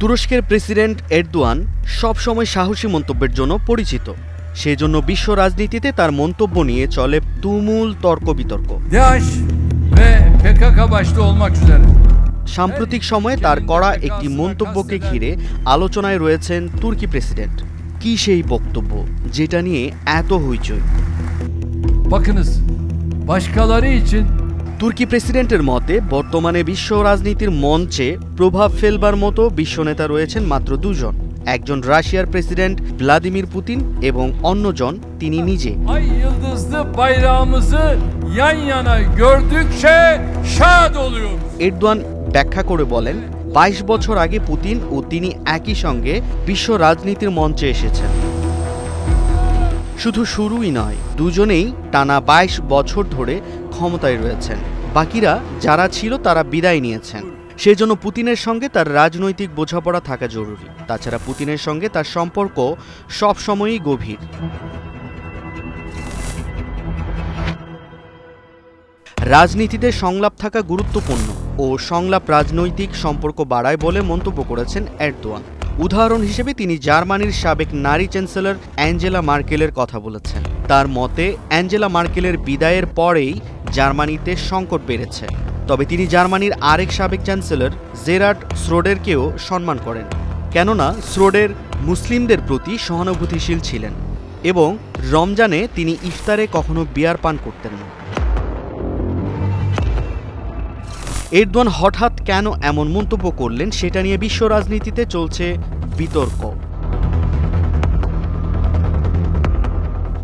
তুরস্কের president Erdogan সবসময় সাহসী মন্তব্যের জন্য পরিচিত। সেজন্য বিশ্ব রাজনীতিতে তার মন্তব্য নিয়ে চলে তুমুল তর্ক-বিতর্ক। সাম্প্রতিক সময়ে তার করা একটি মন্তব্যকে ঘিরে আলোচনায় রয়েছেন তুর্কি প্রেসিডেন্ট। কি সেই বক্তব্য যেটা নিয়ে এত হইচই? তুর্কি প্রেসিডেন্টের মতে বর্তমানে বিশ্ব রাজনীতির মঞ্চে প্রভাব ফেলবার মতো বিশ্বনেতা রয়েছেন মাত্র দুজন, একজন রাশিয়ার প্রেসিডেন্ট ভ্লাদিমির পুতিন এবং অন্যজন তিনি নিজে। এরদোয়ান ব্যাখ্যা করে বলেন, ২২ বছর আগে পুতিন ও তিনি একই সঙ্গে বিশ্ব রাজনীতির মঞ্চে এসেছেন। শুধু শুরুই নয়, দুজনেই টানা ২২ বছর ধরে ক্ষমতায় রয়েছেন। বাকিরা যারা ছিল তারা বিদায় নিয়েছেন। সেজন্য পুতিনের সঙ্গে তার রাজনৈতিক বোঝাপড়া থাকা জরুরি। তাছাড়া পুতিনের সঙ্গে তার সম্পর্ক সবসময়ই গভীর। রাজনীতিতে সংলাপ থাকা গুরুত্বপূর্ণ ও সংলাপ রাজনৈতিক সম্পর্ক বাড়ায় বলে মন্তব্য করেছেন এরদোয়ান। উদাহরণ হিসেবে তিনি জার্মানির সাবেক নারী চ্যান্সেলর অ্যাঞ্জেলা মার্কেলের কথা বলেছেন। তার মতে অ্যাঞ্জেলা মার্কেলের বিদায়ের পরেই জার্মানিতে সংকট বেড়েছে। তবে তিনি জার্মানির আরেক সাবেক চ্যান্সেলর জেরার্ড শ্রোডেরকেও সম্মান করেন, কেননা শ্রোডের মুসলিমদের প্রতি সহানুভূতিশীল ছিলেন এবং রমজানে তিনি ইফতারে কখনো বিয়ার পান করতেন না। এরদোয়ান হঠাৎ কেন এমন মন্তব্য করলেন সেটা নিয়ে বিশ্ব রাজনীতিতে চলছে বিতর্ক।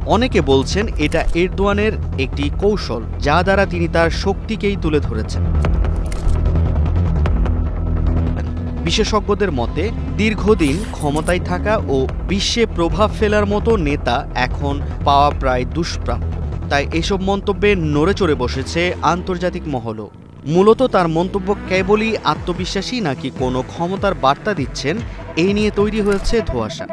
অনেকে বলছেন এটা এরদোয়ানের একটি কৌশল, যা দ্বারা তিনি তার শক্তিকেই তুলে ধরেছেন। বিশেষজ্ঞদের মতে দীর্ঘদিন ক্ষমতায় থাকা ও বিশ্বে প্রভাব ফেলার মতো নেতা এখন পাওয়া প্রায় দুষ্প্রাপ্য। তাই এসব মন্তব্যে নড়ে চড়ে বসেছে আন্তর্জাতিক মহলও। মূলত তার মন্তব্য কেবলই আত্মবিশ্বাসী নাকি কোনো ক্ষমতার বার্তা দিচ্ছেন, এই নিয়ে তৈরি হয়েছে ধোঁয়াশা।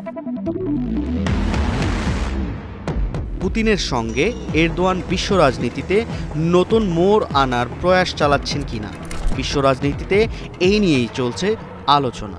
পুতিনের সঙ্গে এরদোয়ান বিশ্ব রাজনীতিতে নতুন মোড় আনার প্রয়াস চালাচ্ছেন কিনা, বিশ্ব রাজনীতিতে এই নিয়েই চলছে আলোচনা।